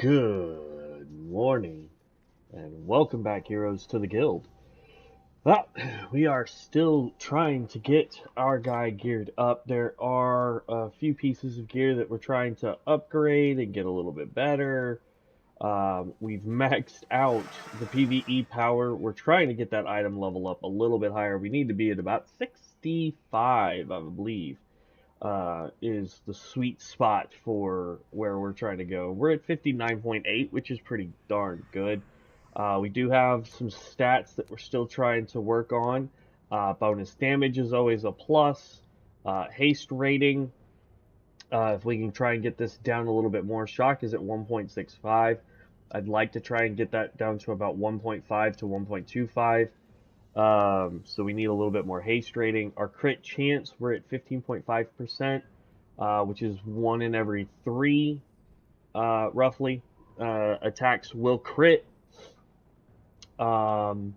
Good morning, and welcome back, heroes, to the guild. Well, we are still trying to get our guy geared up. There are a few pieces of gear that we're trying to upgrade and get a little bit better. We've maxed out the PvE power. We're trying to get that item level up a little bit higher. We need to be at about 65, I believe. Is the sweet spot for where we're trying to go. We're at 59.8, which is pretty darn good. We do have some stats that we're still trying to work on. Bonus damage is always a plus. Haste rating, if we can try and get this down a little bit more. Shock is at 1.65. I'd like to try and get that down to about 1.5 to 1.25. So we need a little bit more haste rating. Our crit chance, we're at 15.5%, which is 1 in every 3, roughly, attacks will crit. So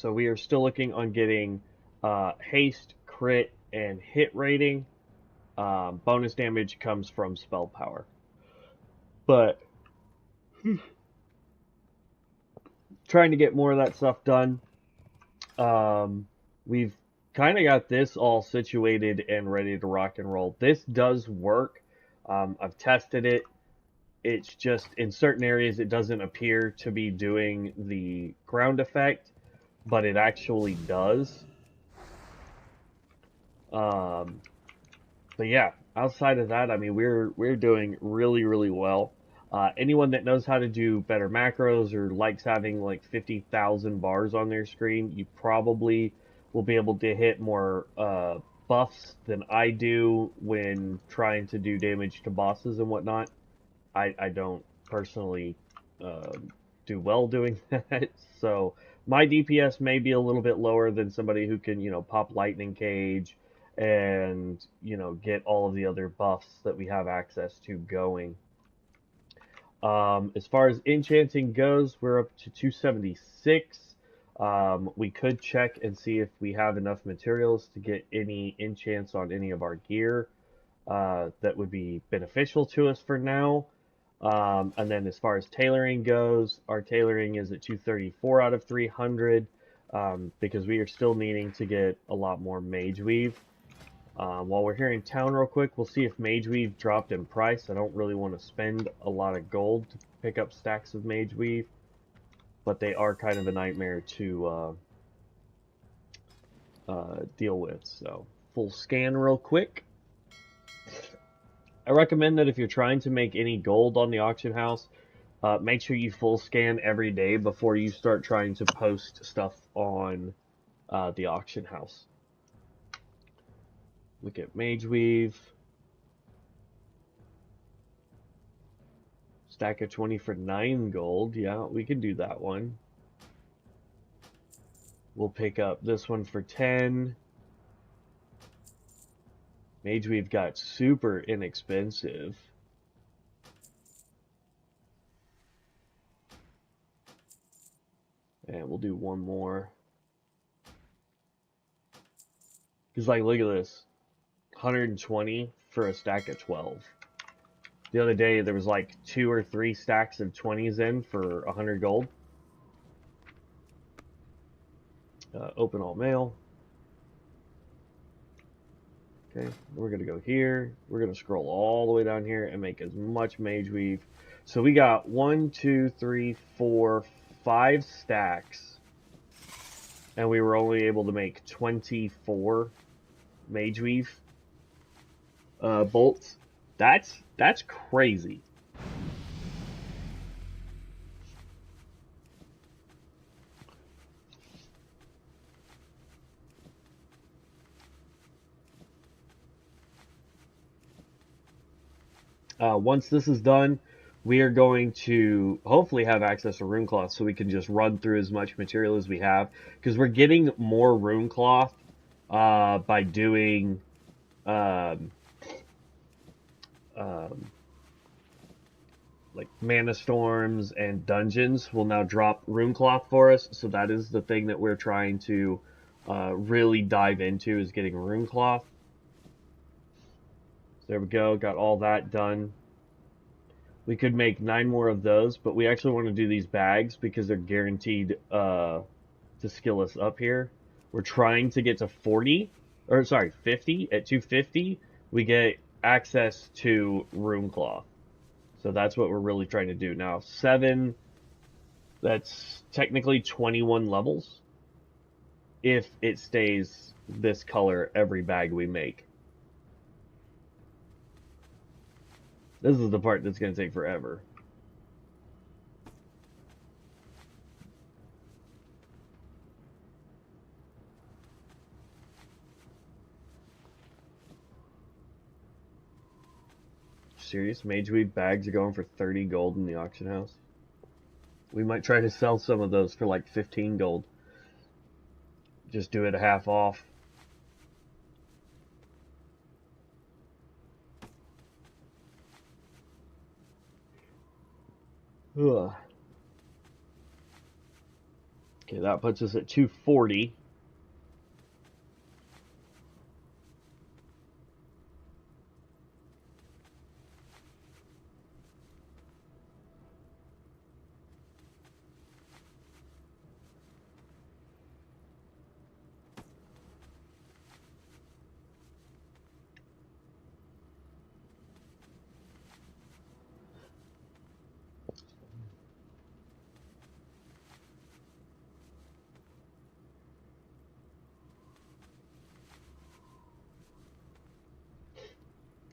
we are still looking on getting haste, crit, and hit rating. Bonus damage comes from spell power. But trying to get more of that stuff done. We've kind of got this all situated and ready to rock and roll. This does work. I've tested it. It's just in certain areas it doesn't appear to be doing the ground effect, but it actually does. But yeah, outside of that, I mean, we're doing really well. Anyone that knows how to do better macros or likes having like 50,000 bars on their screen, you probably will be able to hit more buffs than I do when trying to do damage to bosses and whatnot. I don't personally do well doing that, so my DPS may be a little bit lower than somebody who can, pop lightning cage and, get all of the other buffs that we have access to going. As far as enchanting goes, we're up to 276. We could check and see if we have enough materials to get any enchants on any of our gear that would be beneficial to us for now. And then as far as tailoring goes, our tailoring is at 234 out of 300 because we are still needing to get a lot more mage weave. While we're here in town real quick, we'll see if Mage Weave dropped in price. I don't really want to spend a lot of gold to pick up stacks of Mage Weave, but they are kind of a nightmare to deal with. So, full scan real quick. I recommend that if you're trying to make any gold on the auction house, make sure you full scan every day before you start trying to post stuff on the auction house. Look at Mage Weave. Stack of 20 for 9 gold. Yeah, we can do that one. We'll pick up this one for 10. Mage Weave got super inexpensive. And we'll do one more. Because, like, look at this. 120 for a stack of 12. The other day, there was like 2 or 3 stacks of 20s in for 100 gold. Open all mail. Okay, we're going to go here. We're going to scroll all the way down here and make as much Mage Weave. So we got 1, 2, 3, 4, 5 stacks. And we were only able to make 24 Mage Weave bolts. That's crazy. Once this is done, we are going to hopefully have access to rune cloth so we can just run through as much material as we have, because we're getting more rune cloth by doing like mana storms and dungeons will now drop rune cloth for us. So that is the thing that we're trying to really dive into, is getting rune cloth. So there we go, got all that done. We could make 9 more of those, but we actually want to do these bags because they're guaranteed to skill us up here. We're trying to get to 40, or sorry, 50. At 250, we get access to rune cloth. So that's what we're really trying to do. Now, 7, that's technically 21 levels if it stays this color every bag we make. This is the part that's going to take forever. Serious? Mageweed bags are going for 30 gold in the auction house? We might try to sell some of those for like 15 gold. Just do it a half off. Ugh. Okay, that puts us at 240.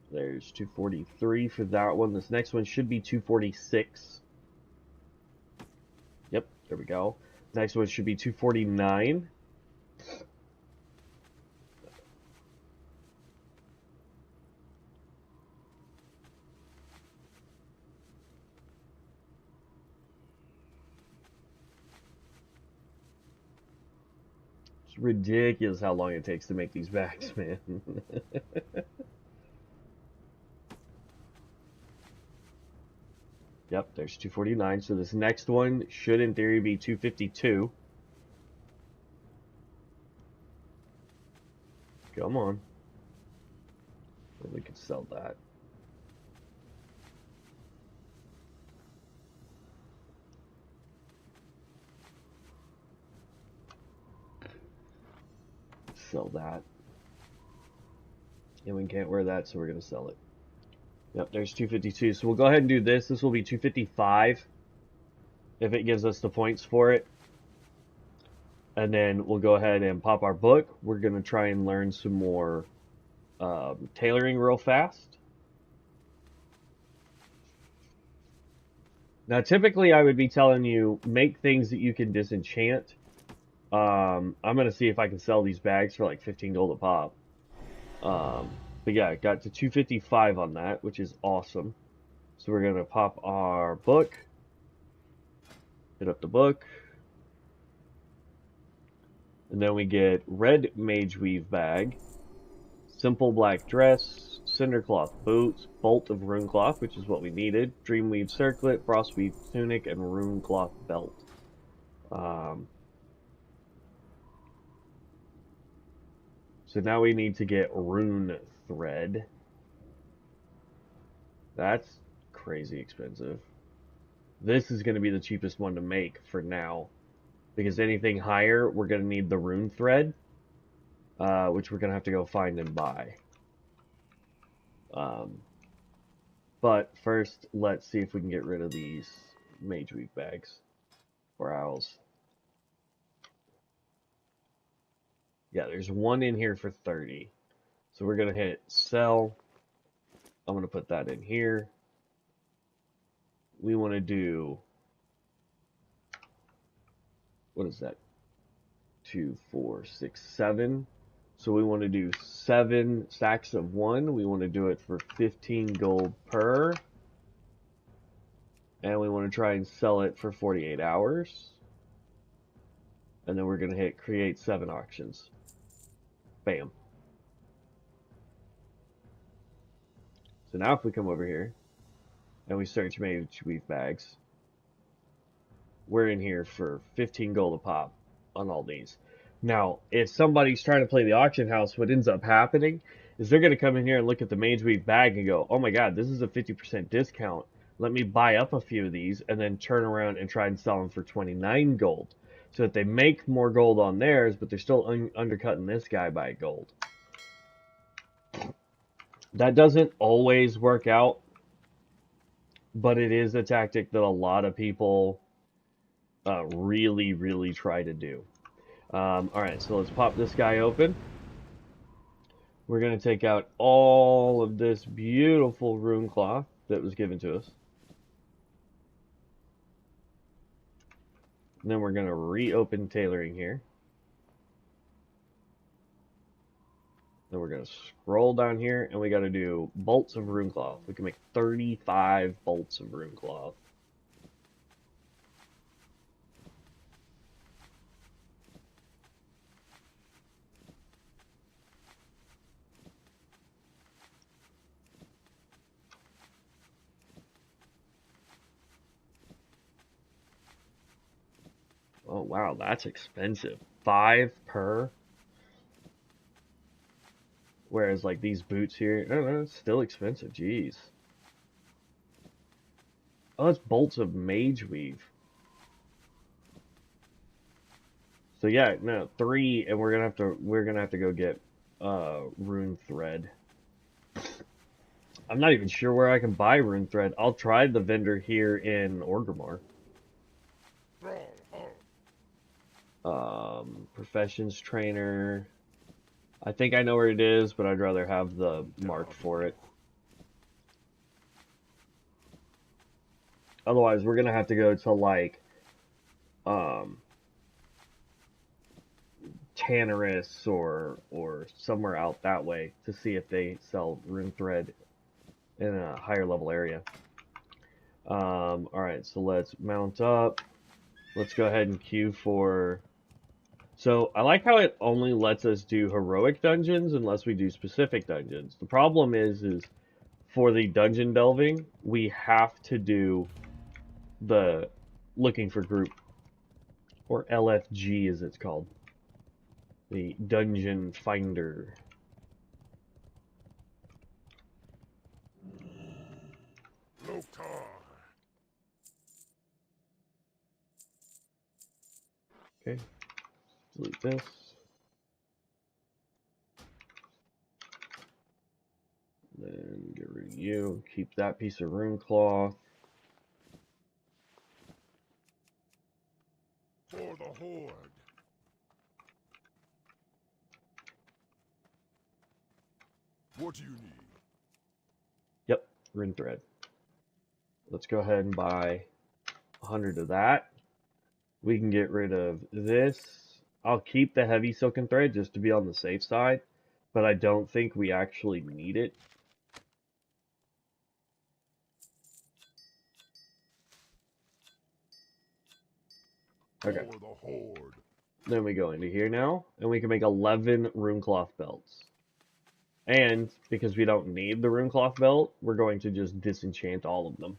There's 243 for that one. This next one should be 246. Yep, there we go. Next one should be 249. It's ridiculous how long it takes to make these bags, man. Yep, there's 249. So this next one should, in theory, be 252. Come on. We could sell that. Sell that. And we can't wear that, so we're going to sell it. Yep, there's 252. So we'll go ahead and do this. This will be 255 if it gives us the points for it. And then we'll go ahead and pop our book. We're going to try and learn some more tailoring real fast. Now, typically I would be telling you, make things that you can disenchant. I'm going to see if I can sell these bags for like 15 gold a pop. But yeah, got to 255 on that, which is awesome. So we're going to pop our book. Hit up the book. And then we get red mage weave bag, simple black dress, cindercloth boots, bolt of rune cloth, which is what we needed, dreamweave circlet, frostweave tunic, and rune cloth belt. So now we need to get rune thread. That's crazy expensive. This is going to be the cheapest one to make for now, because anything higher, we're going to need the rune thread, which we're going to have to go find and buy. But first, let's see if we can get rid of these mage weave bags or owls. Yeah, there's one in here for 30. So we're going to hit sell. I'm going to put that in here. We want to do, what is that? 2, 4, 6, 7. So we want to do 7 stacks of 1. We want to do it for 15 gold per. And we want to try and sell it for 48 hours. And then we're going to hit create 7 auctions. Bam. So now if we come over here and we search mage weave bags, we're in here for 15 gold a pop on all these. Now, if somebody's trying to play the auction house, what ends up happening is they're going to come in here and look at the mage weave bag and go, oh my god, this is a 50% discount. let me buy up a few of these and then turn around and try and sell them for 29 gold. So that they make more gold on theirs, but they're still undercutting this guy by gold. That doesn't always work out, but it is a tactic that a lot of people really, really try to do. Alright, so let's pop this guy open. We're going to take out all of this beautiful rune cloth that was given to us. And then we're going to reopen tailoring here. Then we're going to scroll down here and we got to do bolts of rune cloth. We can make 35 bolts of rune cloth. Oh wow, that's expensive. 5 per. Whereas like these boots here, I don't know, it's still expensive. Jeez. Oh, it's bolts of mage weave. So yeah, no, 3, and we're gonna have to go get rune thread. I'm not even sure where I can buy rune thread. I'll try the vendor here in Orgrimmar. Professions trainer. I think I know where it is, but I'd rather have the mark for it. Otherwise, we're gonna have to go to like Tannerus or somewhere out that way to see if they sell rune thread in a higher level area. Alright, so let's mount up. Let's go ahead and queue for... So, I like how it only lets us do heroic dungeons unless we do specific dungeons. The problem is for the dungeon delving, we have to do the looking for group, or LFG as it's called. The dungeon finder. Okay, delete this. Then get rid of you. Keep that piece of rune cloth. For the horde. What do you need? Yep, rune thread. Let's go ahead and buy 100 of that. We can get rid of this. I'll keep the heavy silken thread just to be on the safe side, but I don't think we actually need it. Okay. For the horde. Then we go into here now, and we can make 11 rune cloth belts. And because we don't need the rune cloth belt, we're going to just disenchant all of them.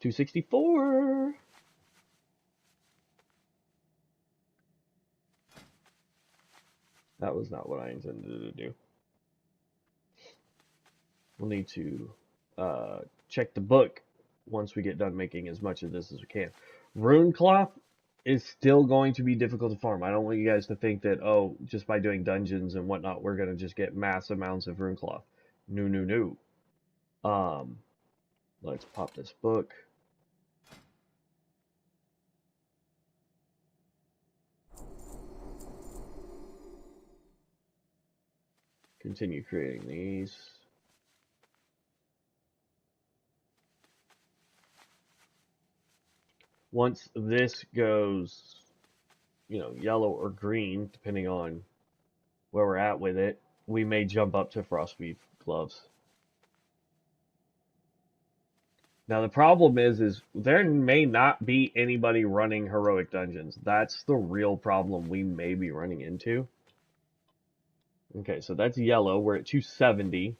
$264. That was not what I intended to do. We'll need to check the book once we get done making as much of this as we can. Rune cloth is still going to be difficult to farm. I don't want you guys to think that, oh, just by doing dungeons and whatnot, we're going to just get mass amounts of rune cloth. No, no, no. Let's pop this book. Continue creating these. Once this goes, yellow or green, depending on where we're at with it, we may jump up to frostweave gloves. Now the problem is there may not be anybody running heroic dungeons. That's the real problem we may be running into. Okay, so that's yellow. We're at 270.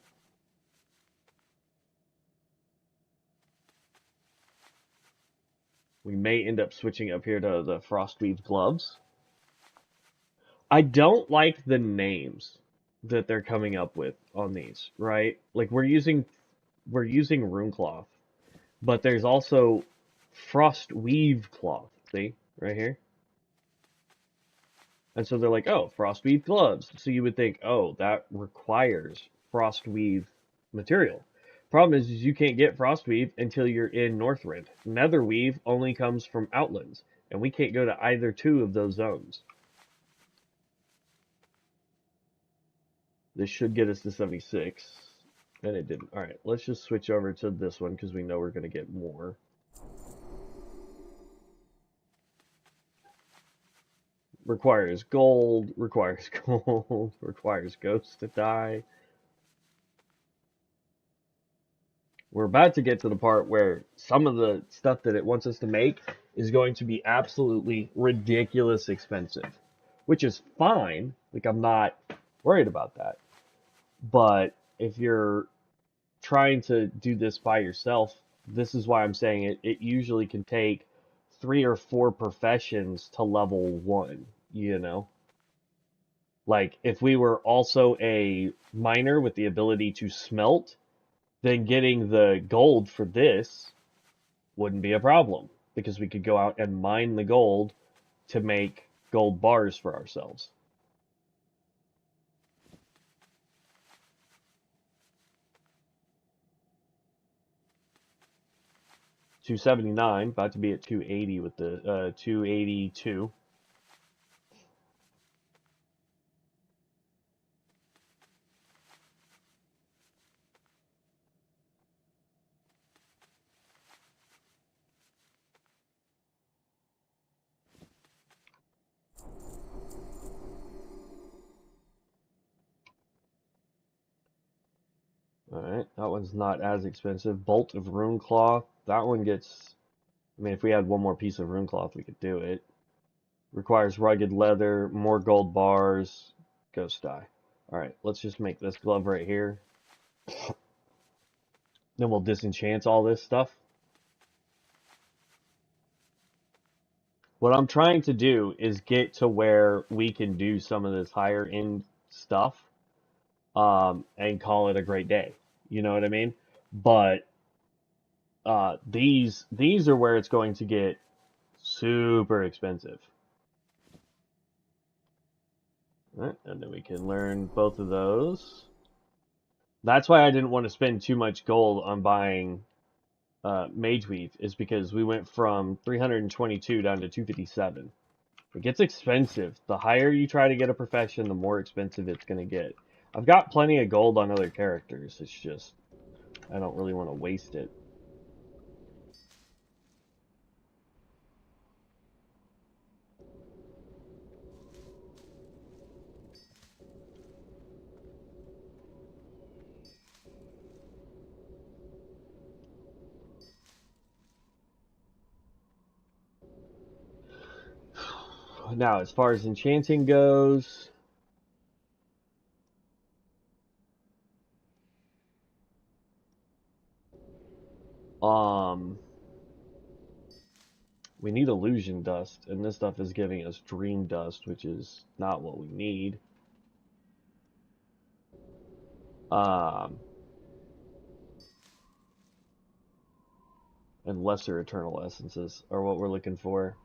We may end up switching up here to the Frostweave gloves. I don't like the names that they're coming up with on these, right? Like we're using Runecloth, but there's also Frostweave cloth. See right here, and so they're like, oh, Frostweave gloves. So you would think, oh, that requires Frostweave material. Problem is you can't get Frostweave until you're in Northrend. Netherweave only comes from Outlands, and we can't go to either two of those zones. This should get us to 76. And it didn't. Alright, let's just switch over to this one because we know we're going to get more. Requires gold, requires gold, requires ghosts to die. We're about to get to the part where some of the stuff that it wants us to make is going to be absolutely ridiculous expensive. Which is fine. Like, I'm not worried about that. But if you're trying to do this by yourself, this is why I'm saying it usually can take 3 or 4 professions to level 1, you know? Like, if we were also a miner with the ability to smelt, then getting the gold for this wouldn't be a problem, because we could go out and mine the gold to make gold bars for ourselves. $279, about to be at 280 with the 282. Alright, that one's not as expensive. Bolt of Runecloth, that one gets... I mean, if we had one more piece of Runecloth, we could do it. Requires rugged leather, more gold bars, ghost die. Alright, let's just make this glove right here. Then we'll disenchant all this stuff. What I'm trying to do is get to where we can do some of this higher end stuff and call it a great day. You know what I mean? But these are where it's going to get super expensive. Right, and then we can learn both of those. That's why I didn't want to spend too much gold on buying Mage Weave, is because we went from 322 down to 257. It gets expensive. The higher you try to get a profession, the more expensive it's going to get. I've got plenty of gold on other characters. It's just, I don't really want to waste it. Now, as far as enchanting goes, we need illusion dust, and this stuff is giving us dream dust, which is not what we need. And lesser eternal essences are what we're looking for.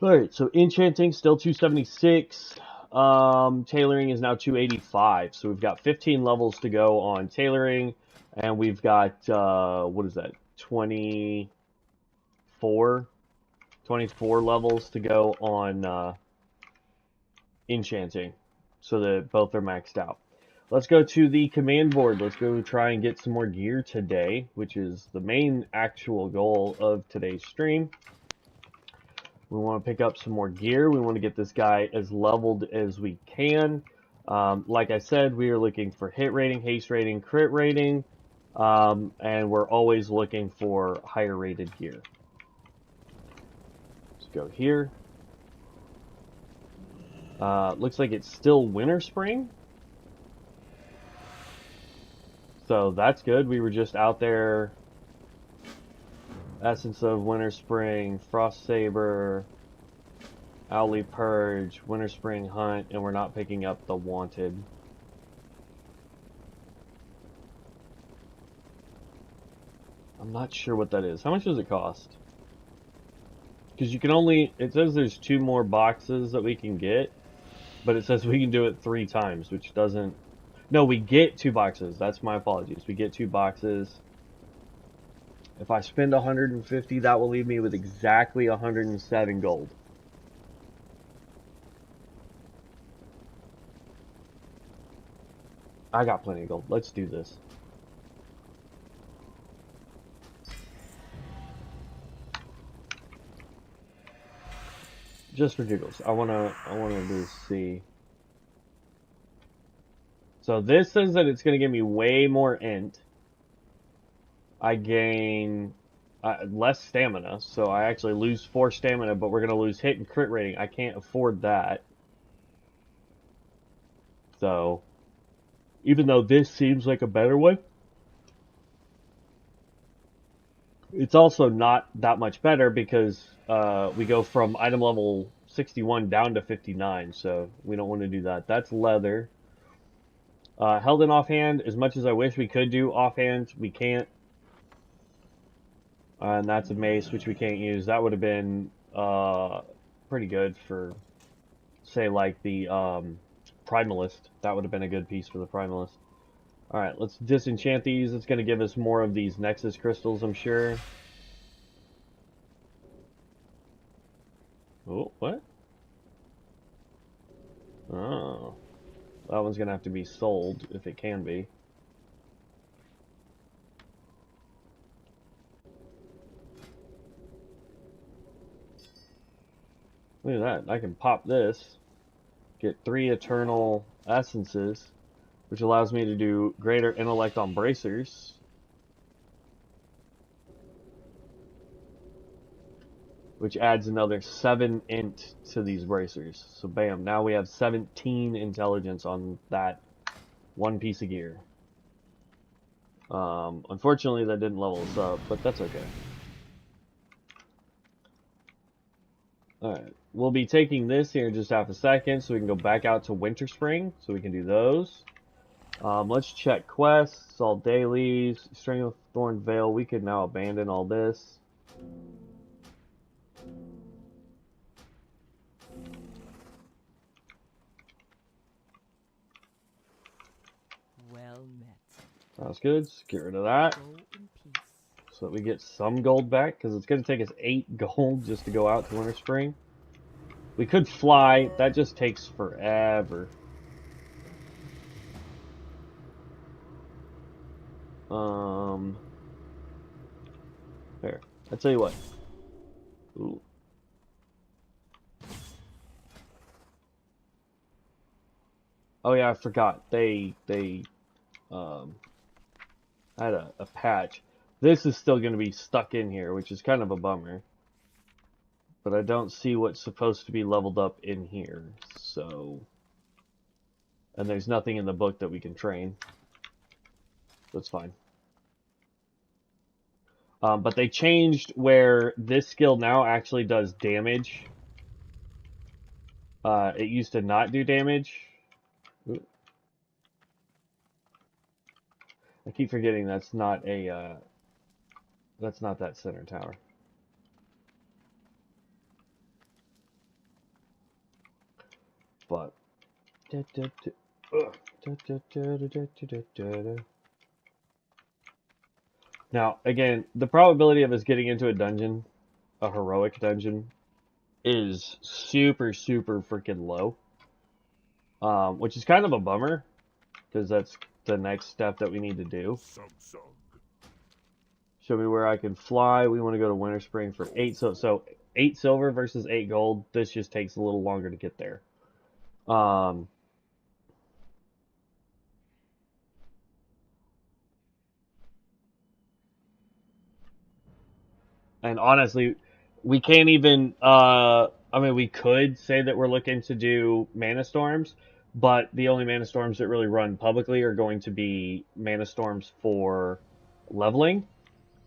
Alright, so enchanting still 276. Tailoring is now 285. So we've got 15 levels to go on tailoring, and we've got what is that? 24 levels to go on enchanting, so that both are maxed out. Let's go to the command board. Let's go try and get some more gear today, which is the main actual goal of today's stream. We want to pick up some more gear. We want to get this guy as leveled as we can. Like I said, we are looking for hit rating, haste rating, crit rating, and we're always looking for higher rated gear. Let's go here. Looks like it's still winter spring. So that's good. We were just out there. Essence of Winter Spring, Frost Saber, Owly Purge, Winter Spring Hunt, and we're not picking up the Wanted. I'm not sure what that is. How much does it cost? Because you can only, it says there's 2 more boxes that we can get, but it says we can do it 3 times, which doesn't, no, we get 2 boxes. That's my apologies. We get 2 boxes. If I spend 150, that will leave me with exactly 107 gold. I got plenty of gold. Let's do this. Just for giggles. I wanna just see. So this says that it's gonna give me way more int. I gain less stamina, so I actually lose 4 stamina, but we're gonna lose hit and crit rating. I can't afford that. So, even though this seems like a better one, it's also not that much better because we go from item level 61 down to 59, so we don't want to do that. That's leather. Held in offhand, as much as I wish we could do offhand, we can't. And that's a mace, which we can't use. That would have been pretty good for, say, like the Primalist. That would have been a good piece for the Primalist. Alright, let's disenchant these. It's going to give us more of these Nexus crystals, I'm sure. Oh, what? Oh. That one's going to have to be sold, if it can be. Look at that. I can pop this, get 3 Eternal Essences, which allows me to do greater intellect on bracers. Which adds another 7 int to these bracers. So bam, now we have 17 intelligence on that one piece of gear. Unfortunately, that didn't level us up, but that's okay. Alright, we'll be taking this here in just half a second so we can go back out to Winter Spring, so we can do those. Let's check quests, all dailies, Stranglethorn Veil. We could now abandon all this. Well met. Sounds good. Let's get rid of that. Go in peace. So that we get some gold back, because it's going to take us 8 gold just to go out to Winter Spring. We could fly. That just takes forever. There. I'll tell you what. Ooh. Oh yeah, I forgot. They had a patch. This is still going to be stuck in here, which is kind of a bummer. But I don't see what's supposed to be leveled up in here, so... And there's nothing in the book that we can train. That's fine. But they changed where this skill now actually does damage. It used to not do damage. Ooh. I keep forgetting that's not a, that's not that center tower. But... Now, again, the probability of us getting into a dungeon, a heroic dungeon, is super, super freaking low. Which is kind of a bummer, because that's the next step that we need to do. Show me where I can fly. We want to go to Winter Spring for 8. So 8 silver versus 8 gold. This just takes a little longer to get there. Um, and honestly, we can't even. I mean, we could say that we're looking to do mana storms, but the only mana storms that really run publicly are going to be mana storms for leveling.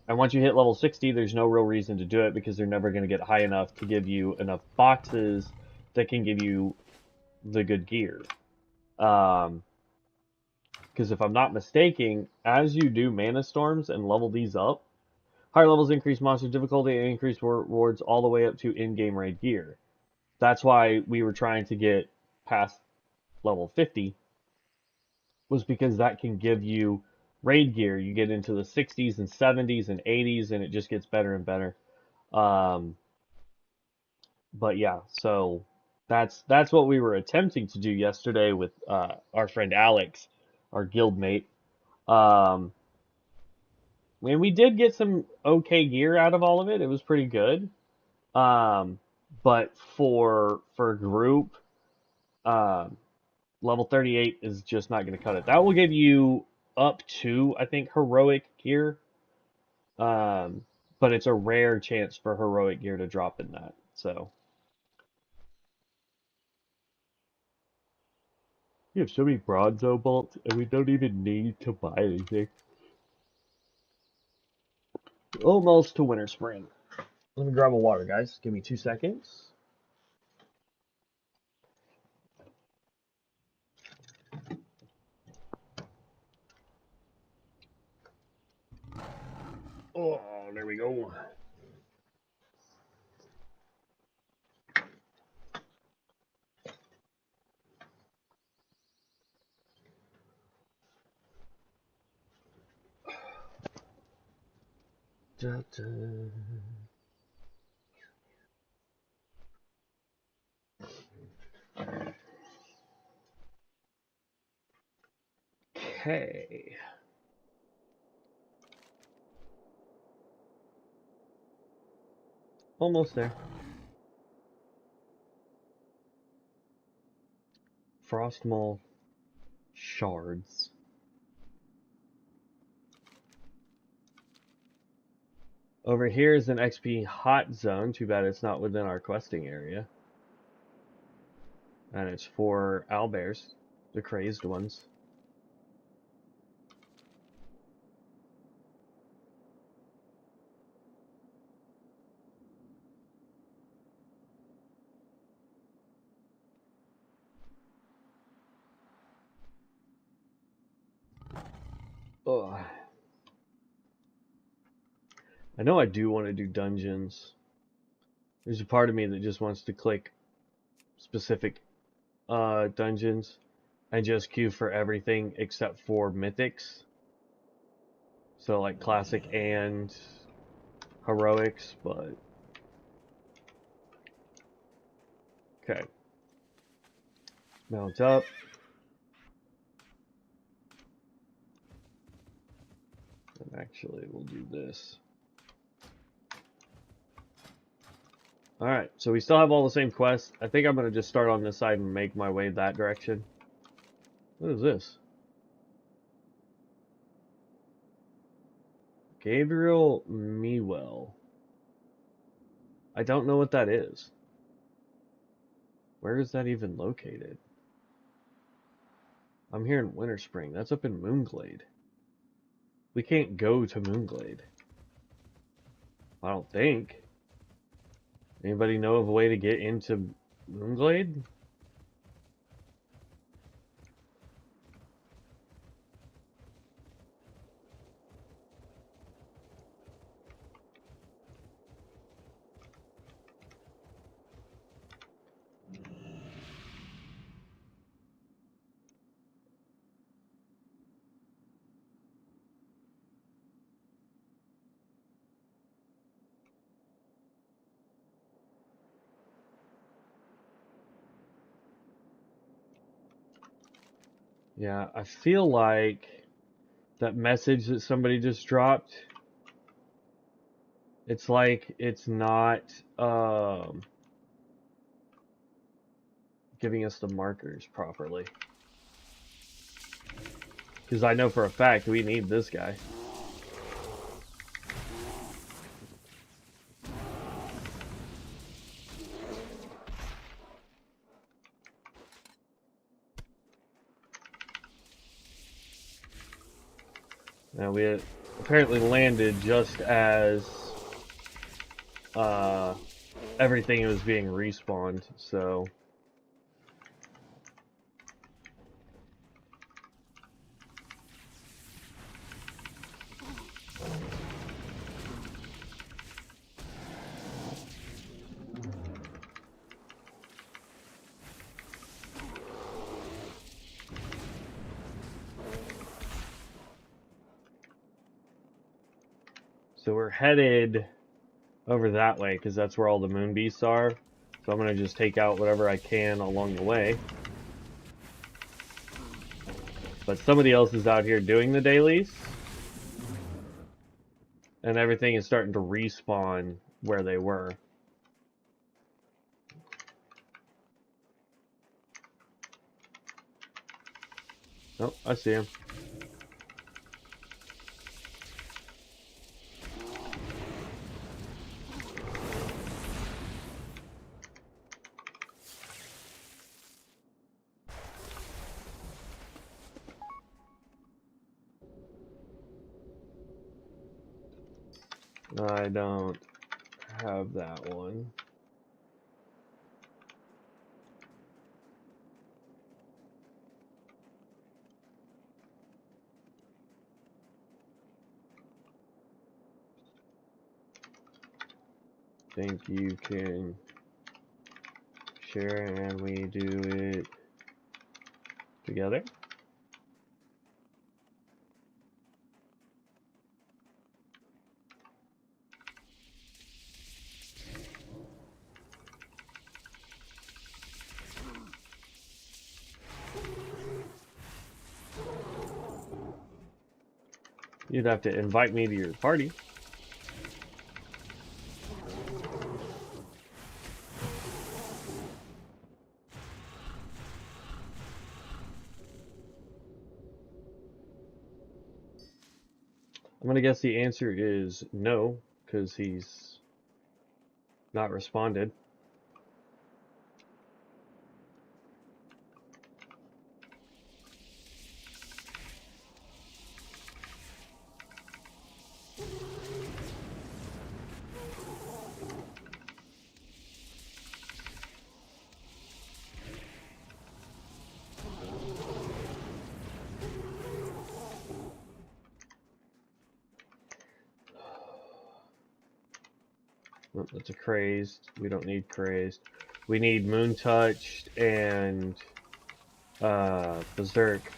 And once you hit level 60, there's no real reason to do it because they're never going to get high enough to give you enough boxes that can give you the good gear. Because if I'm not mistaken, as you do mana storms and level these up, higher levels increase monster difficulty and increase rewards all the way up to in-game raid gear. That's why we were trying to get past level 50, was because that can give you raid gear. You get into the 60s and 70s and 80s, and it just gets better and better. Um, but yeah, so that's what we were attempting to do yesterday with our friend Alex, our guild mate. Um, and we did get some okay gear out of all of it. It was pretty good. Um, but for group, um, level 38 is just not going to cut it. That will give you up to, I think, heroic gear. Um, but it's a rare chance for heroic gear to drop in that. So we have so many bronzo bolts, and we don't even need to buy anything. Almost to winter spring. Let me grab a water, guys. Give me 2 seconds. Oh, there we go. Da, da. Okay. Almost there. Frostmaw shards. Over here is an XP hot zone. Too bad it's not within our questing area. And it's for owlbears, the crazed ones. Ugh. I know I do want to do dungeons. There's a part of me that just wants to click specific dungeons and just queue for everything except for mythics. So like classic and heroics, but okay. Mount up. And actually we'll do this. Alright, so we still have all the same quests. I think I'm gonna just start on this side and make my way that direction. What is this? Gabriel Mewell. I don't know what that is. Where is that even located? I'm here in Winter Spring. That's up in Moonglade. We can't go to Moonglade. I don't think. Anybody know of a way to get into Moonglade? Yeah, I feel like that message that somebody just dropped It's like it's not giving us the markers properly. Because I know for a fact we need this guy. Now we had apparently landed just as everything was being respawned, so we're headed over that way because that's where all the moon beasts are. So I'm gonna just take out whatever I can along the way. But somebody else is out here doing the dailies, and everything is starting to respawn where they were. Oh, I see him. I don't have that one. Think you can share and we do it together? You'd have to invite me to your party. I'm gonna guess the answer is no, because he's not responded. Oh, that's a crazed. We don't need crazed. We need moon touched and berserk.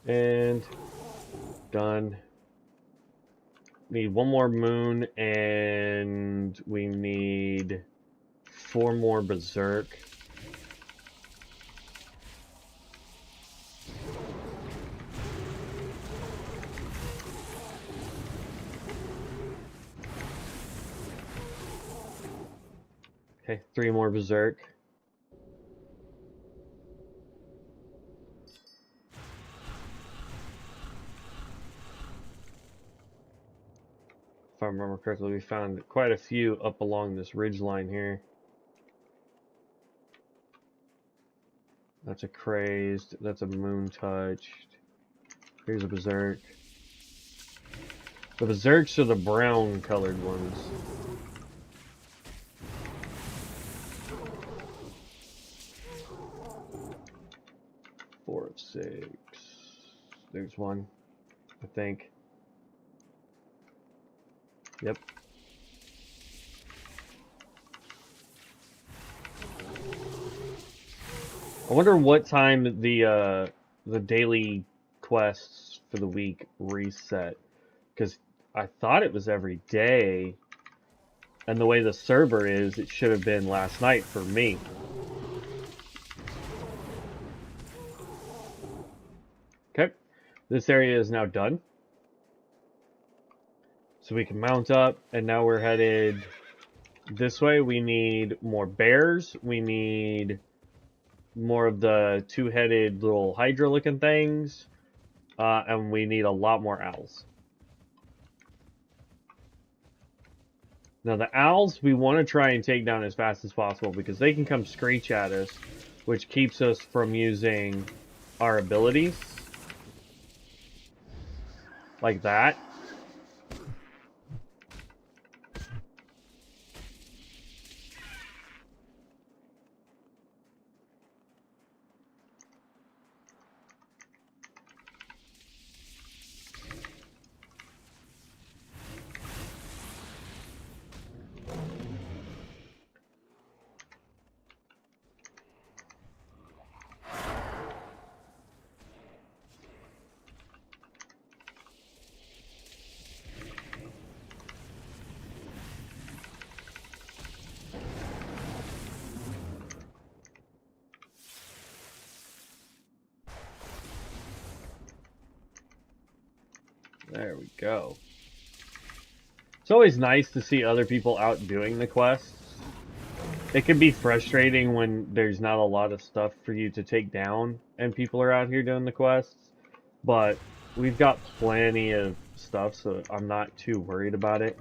And done. Need one more moon and we need 4 more berserk. Okay, 3 more berserk. If I remember correctly, we found quite a few up along this ridge line here. That's a crazed, that's a moon touched. Here's a berserk. The berserks are the brown colored ones. Four of 6. There's one, I think. Yep. I wonder what time the daily quests for the week reset, because I thought it was every day, and the way the server is, it should have been last night for me. Okay, this area is now done. So we can mount up, and now we're headed this way. We need more bears. We need more of the two-headed little hydra-looking things. And we need a lot more owls. Now the owls we want to try and take down as fast as possible because they can come screech at us, which keeps us from using our abilities. Like that. There we go. It's always nice to see other people out doing the quests. It can be frustrating when there's not a lot of stuff for you to take down and people are out here doing the quests, but we've got plenty of stuff, so I'm not too worried about it.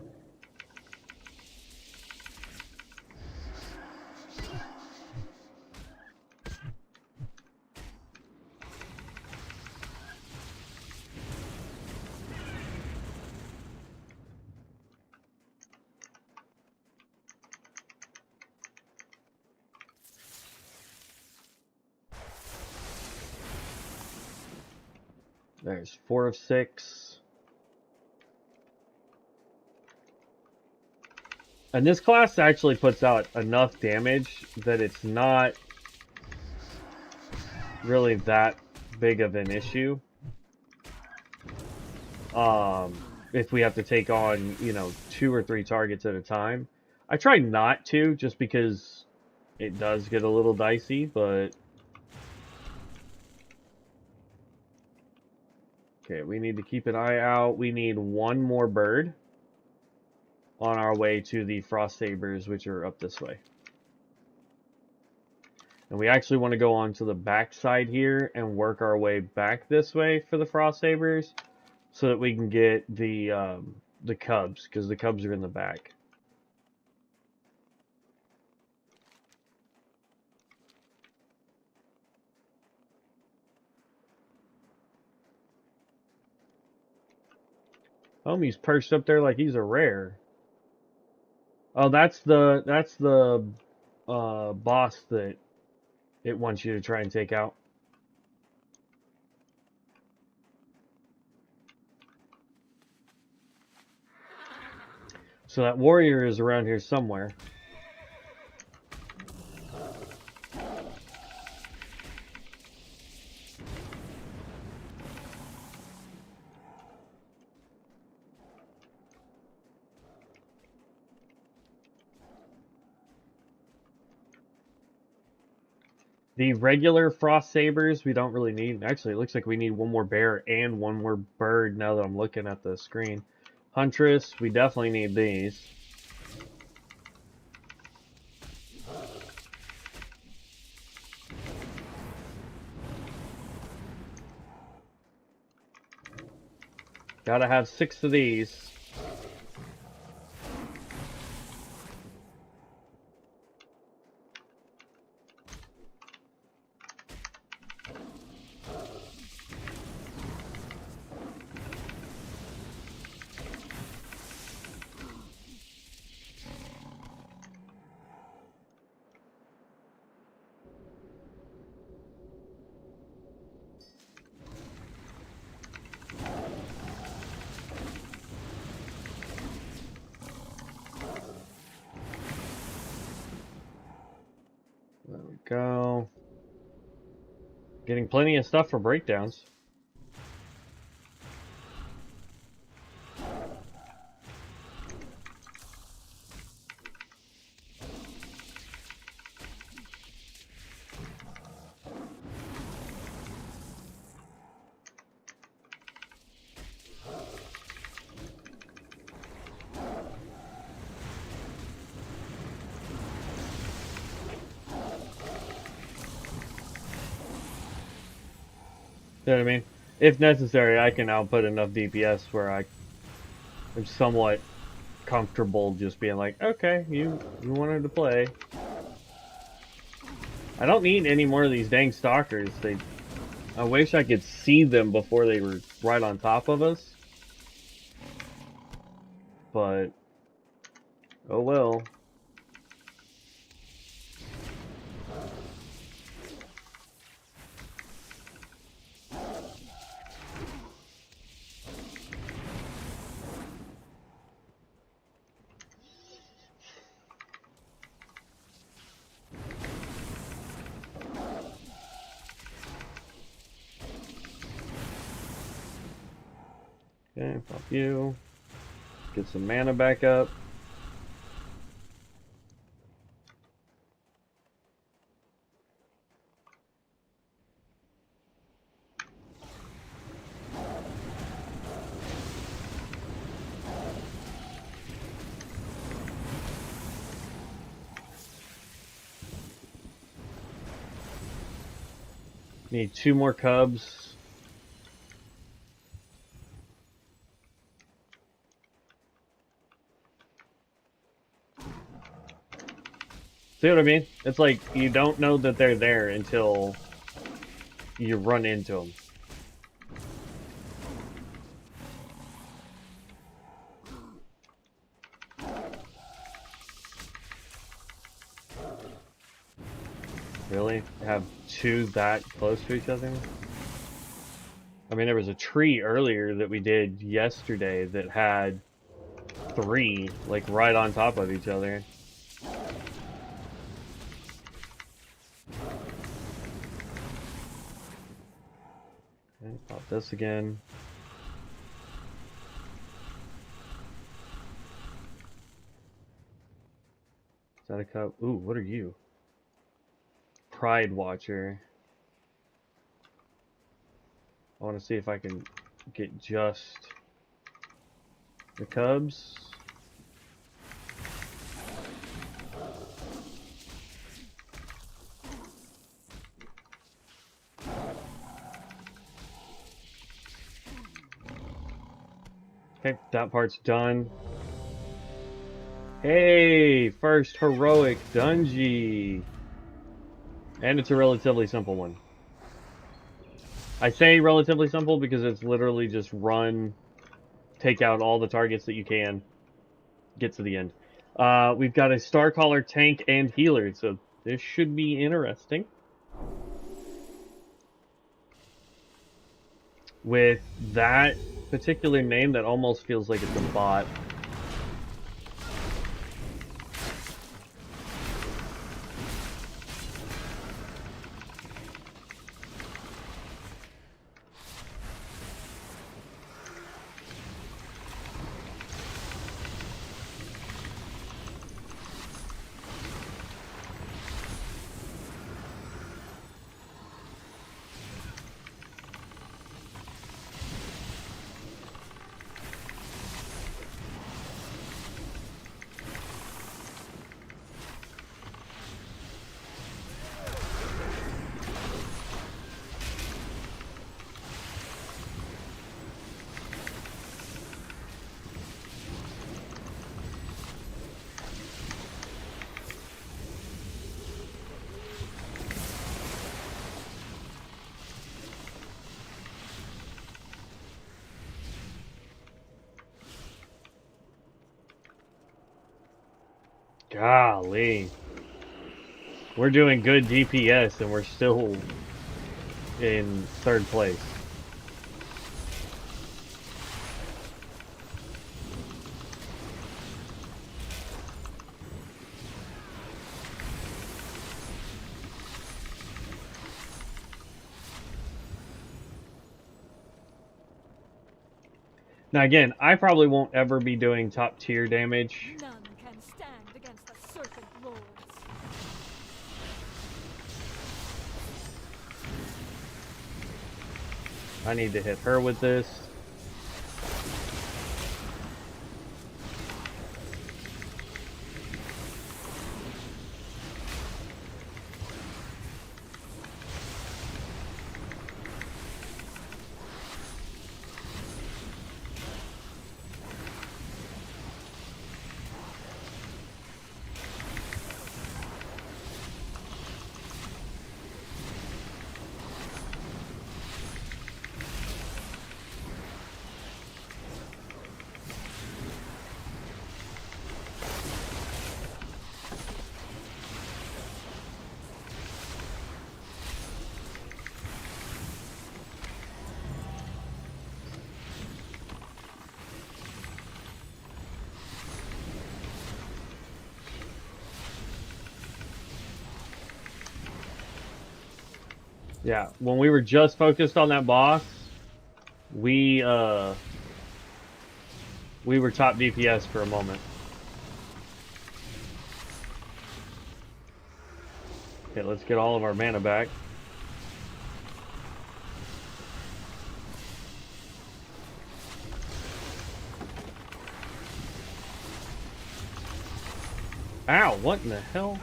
There's 4 of 6. And this class actually puts out enough damage that it's not really that big of an issue. If we have to take on, 2 or 3 targets at a time. I try not to, just because it does get a little dicey, but... Okay, we need to keep an eye out. We need one more bird on our way to the frost sabers, which are up this way. And we actually want to go on to the back side here and work our way back this way for the frost sabers, so that we can get the cubs, because the cubs are in the back. Oh, he's perched up there like he's a rare. Oh, that's the boss that it wants you to try and take out. So that warrior is around here somewhere. The regular frost sabers we don't really need. Actually, it looks like we need one more bear and one more bird now that I'm looking at the screen. Huntress, we definitely need these. Gotta have 6 of these. There we go. Getting plenty of stuff for breakdowns. You know what I mean? If necessary, I can output enough DPS where I am somewhat comfortable just being like, okay, you wanted to play. I don't need any more of these dang stalkers. I wish I could see them before they were right on top of us. But, oh well. Okay, pop you. Get some mana back up. Need 2 more cubs. See what I mean? It's like you don't know that they're there until you run into them. Really? Have 2 that close to each other? I mean, there was a tree earlier that we did yesterday that had 3, like, right on top of each other. Okay, pop this again. Is that a cup? Ooh, what are you? Pride Watcher. I want to see if I can get just the cubs. Okay, that part's done. Hey, first heroic dungeon. And it's a relatively simple one. I say relatively simple because it's literally just run, take out all the targets that you can, get to the end. We've got a Starcaller tank and healer, so this should be interesting. With that particular name, that almost feels like it's a bot. Golly. We're doing good DPS and we're still in 3rd place. Now again, I probably won't ever be doing top tier damage. None can stand against the serpent lords. I need to hit her with this. Yeah, when we were just focused on that boss, we were top DPS for a moment. Okay, let's get all of our mana back. Ow, what in the hell?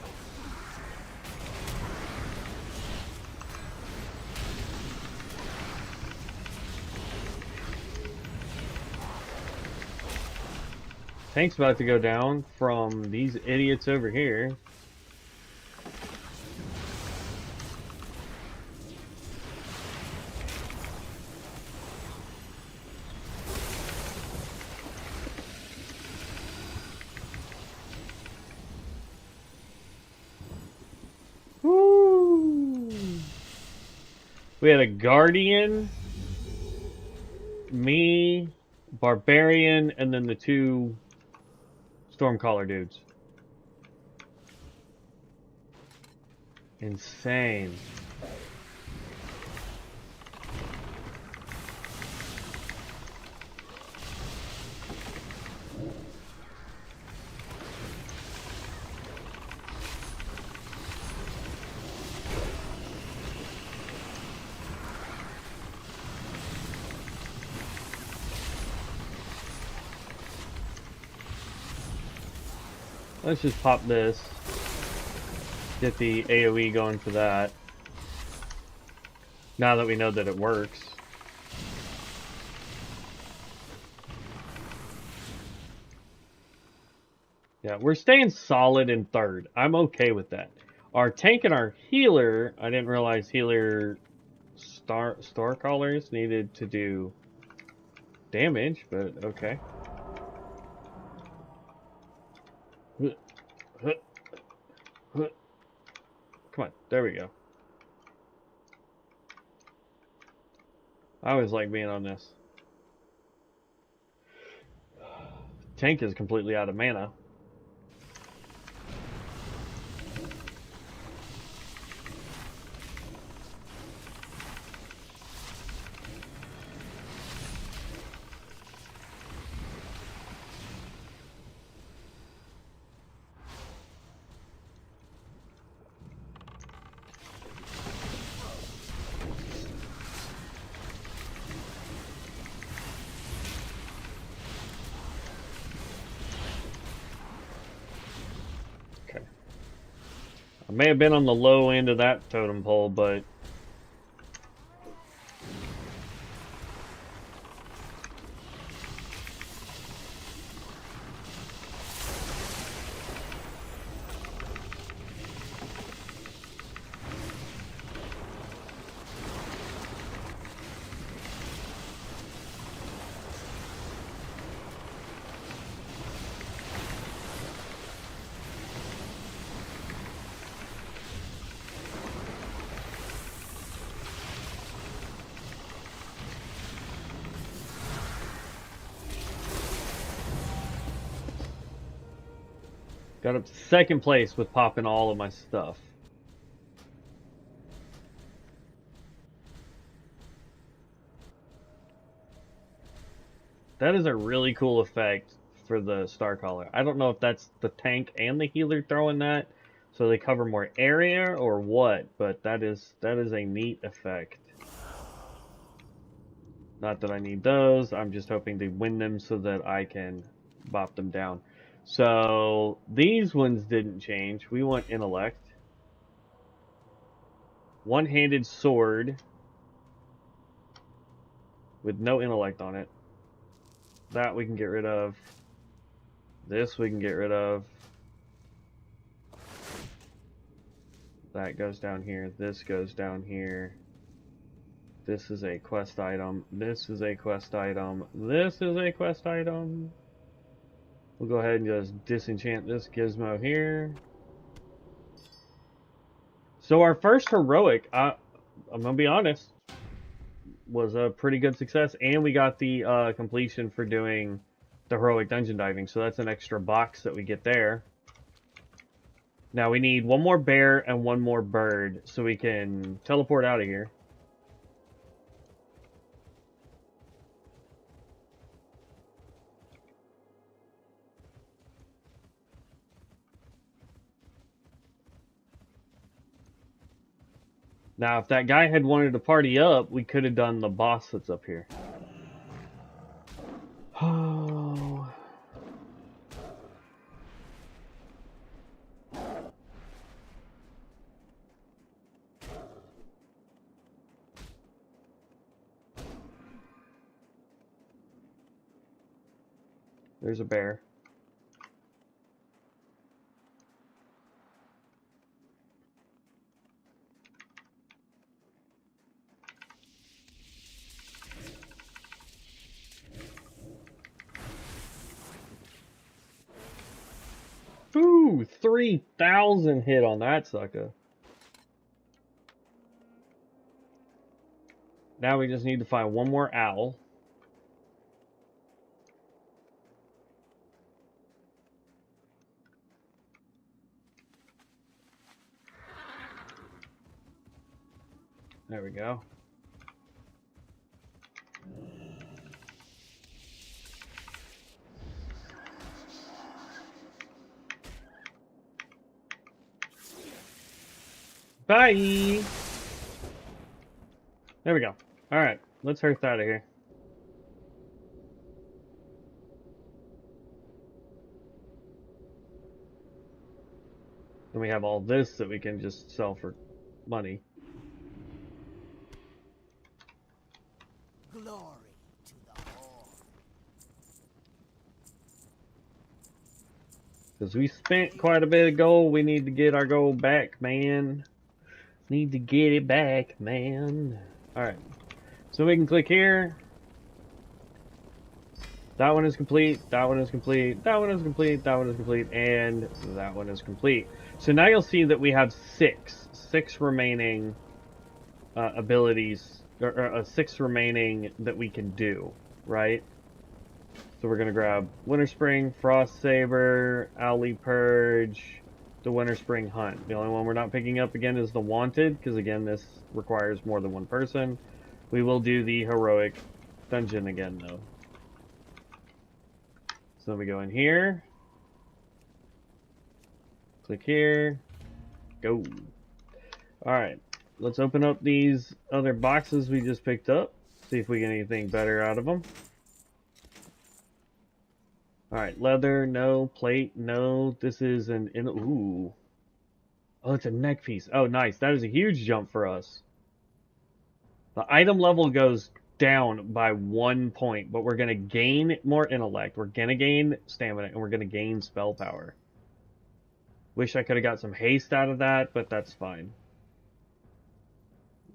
Tank's about to go down from these idiots over here. Woo! We had a Guardian, me, Barbarian, and then the two Stormcaller dudes. Insane. Let's just pop this. Get the AoE going for that. Now that we know that it works. Yeah, we're staying solid in third. I'm okay with that. Our tank and our healer, I didn't realize healer star callers needed to do damage, but okay. Come on, there we go. I always like being on this. Tank is completely out of mana. Okay. I may have been on the low end of that totem pole, but got up to second place with popping all of my stuff. That is a really cool effect for the Star Caller. I don't know if that's the tank and the healer throwing that, so they cover more area or what, but that is a neat effect. Not that I need those, I'm just hoping to win them so that I can bop them down. So these ones didn't change. We want intellect. One-handed sword with no intellect on it. That we can get rid of. This we can get rid of. That goes down here. This goes down here. This is a quest item. This is a quest item. This is a quest item. We'll go ahead and just disenchant this gizmo here. So our first heroic, I'm gonna be honest, was a pretty good success, and we got the completion for doing the heroic dungeon diving. So that's an extra box that we get there. Now we need one more bear and one more bird so we can teleport out of here. Now, if that guy had wanted to party up, we could have done the boss that's up here. Oh. There's a bear. Ooh, 3,000 hit on that sucker. Now we just need to find one more owl. There we go. Bye! There we go. Alright, let's hearth out of here. Then we have all this that we can just sell for money. Glory to the Horde. Because we spent quite a bit of gold, we need to get our gold back, man. Need to get it back, man. Alright. So we can click here. That one is complete, that one is complete, that one is complete, that one is complete, and that one is complete. So now you'll see that we have six remaining abilities, or 6 remaining that we can do, right? So we're going to grab Winter Spring, Frost Saber, Owly Purge, the Winter Spring Hunt. The only one we're not picking up again is the Wanted, because again this requires more than one person. We will do the Heroic Dungeon again though. So then we go in here, click here, go. Alright, let's open up these other boxes we just picked up, see if we get anything better out of them. Alright, leather, no. Plate, no. This is an, ooh. Oh, it's a neck piece. Oh, nice. That is a huge jump for us. The item level goes down by 1 point, but we're going to gain more intellect. We're going to gain stamina, and we're going to gain spell power. Wish I could have got some haste out of that, but that's fine.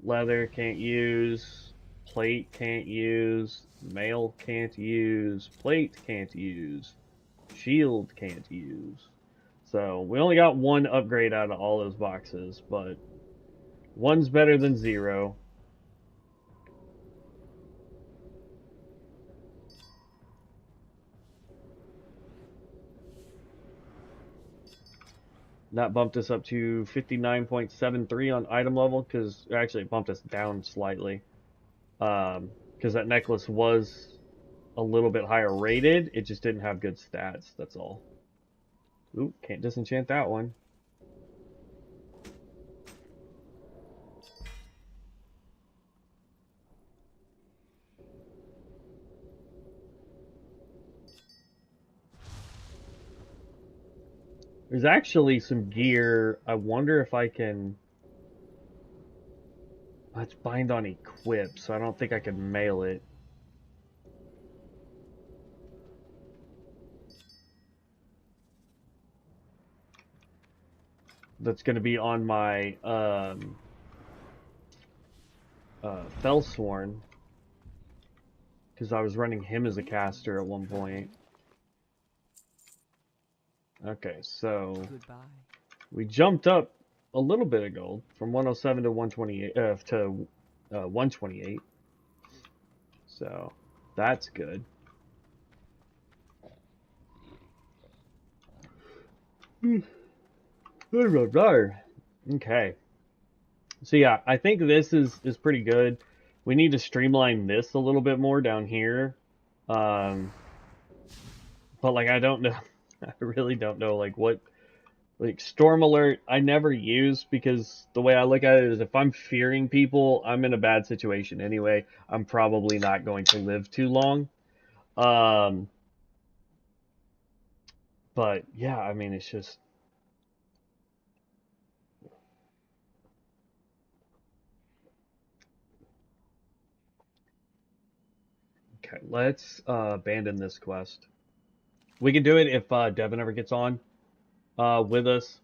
Leather, can't use. Plate, can't use. Mail, can't use. Plate, can't use. Shield, can't use. So, we only got 1 upgrade out of all those boxes, but 1's better than 0. That bumped us up to 59.73 on item level, because actually it bumped us down slightly. Because that necklace was a little bit higher rated. It just didn't have good stats. That's all. Ooh, can't disenchant that one. There's actually some gear. I wonder if I can... Let's bind on equip, so I don't think I can mail it. That's going to be on my Fellsworn, because I was running him as a caster at one point. Okay, so Goodbye. we jumped up a little bit of gold from 107 to 128 to 128. So that's good. Okay. So yeah, I think this is pretty good. We need to streamline this a little bit more down here. But like I don't know I really don't know like what like Storm Alert I never use because the way I look at it is if I'm fearing people, I'm in a bad situation anyway. I'm probably not going to live too long. But yeah, I mean it's just okay, let's abandon this quest. We can do it if Devin ever gets on with us.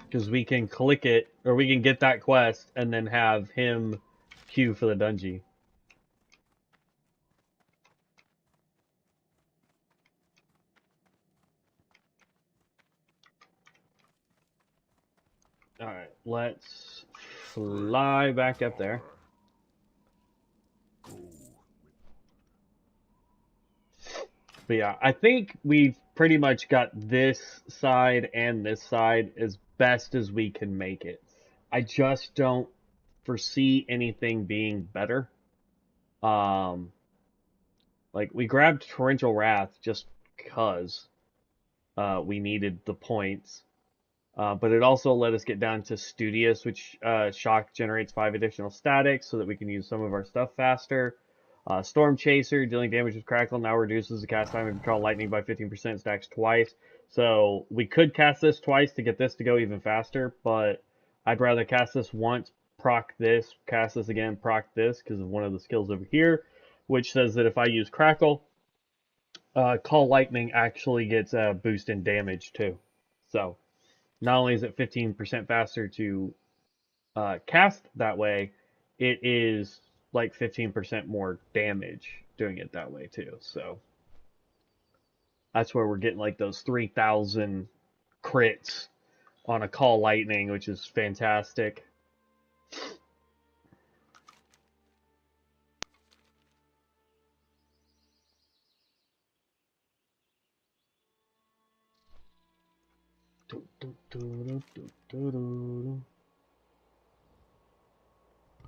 Because we can click it, or we can get that quest, and then have him queue for the dungeon. Alright, let's fly back up there. But yeah, I think we've pretty much got this side and this side as best as we can make it. I just don't foresee anything being better. Like, we grabbed Torrential Wrath just because we needed the points. But it also let us get down to Studious, which Shock generates 5 additional statics so that we can use some of our stuff faster. Storm Chaser, dealing damage with Crackle, now reduces the cast time and control lightning by 15%, stacks twice. So we could cast this twice to get this to go even faster, but I'd rather cast this once, proc this, cast this again, proc this, because of one of the skills over here, which says that if I use Crackle, Call Lightning actually gets a boost in damage too. So not only is it 15% faster to cast that way, it is like 15% more damage doing it that way too. So that's where we're getting like those 3,000 crits on a Call Lightning, which is fantastic.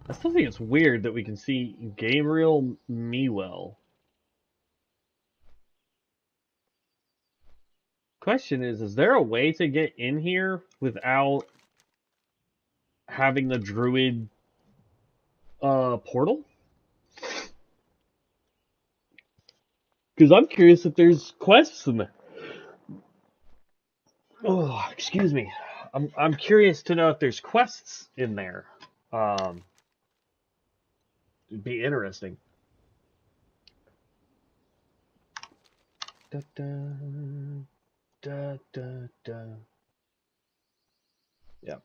I still think it's weird that we can see Gabriel Mewell. Question is there a way to get in here without having the druid portal? Because I'm curious if there's quests in there. Oh, excuse me. I'm curious to know if there's quests in there. It'd be interesting. Da, da, da, da, da. Yeah.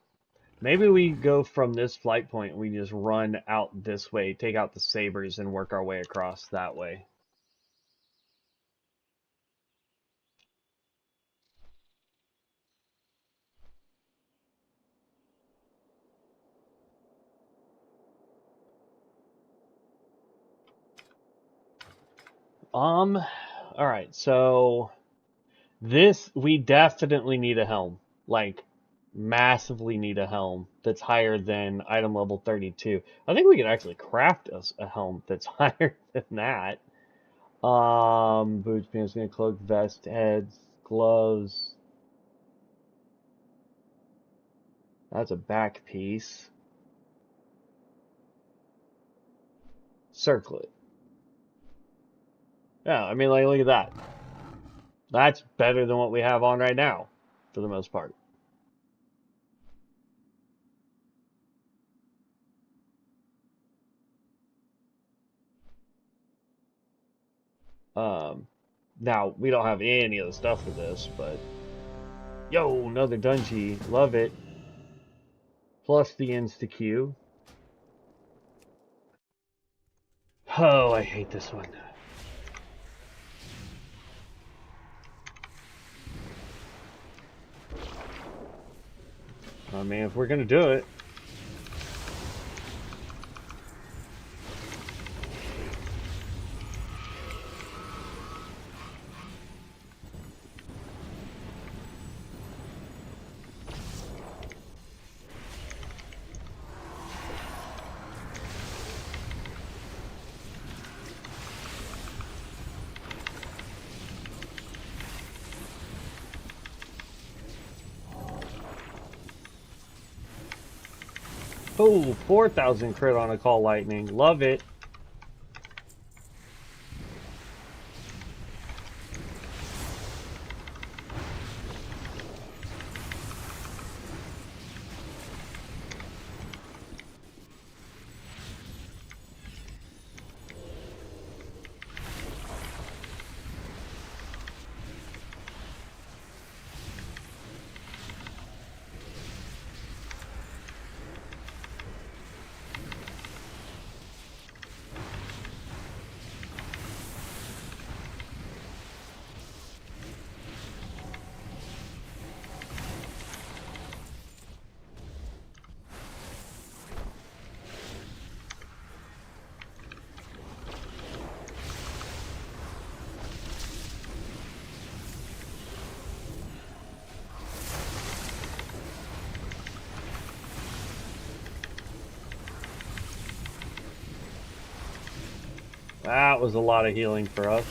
Maybe we go from this flight point and we just run out this way, take out the sabers, and work our way across that way. Alright, so this, we definitely need a helm. Like, massively need a helm that's higher than item level 32. I think we could actually craft us a helm that's higher than that. Boots, pants, skin, cloak, vest, heads, gloves. That's a back piece. Circlet. Yeah, I mean, like, look at that. That's better than what we have on right now, for the most part. Now, we don't have any of the stuff for this, but... Yo, another dungeon. Love it. Plus the insta-Q. Oh, I hate this one. I mean, if we're gonna do it... Oh, 4,000 crit on a call lightning. Love it. That was a lot of healing for us.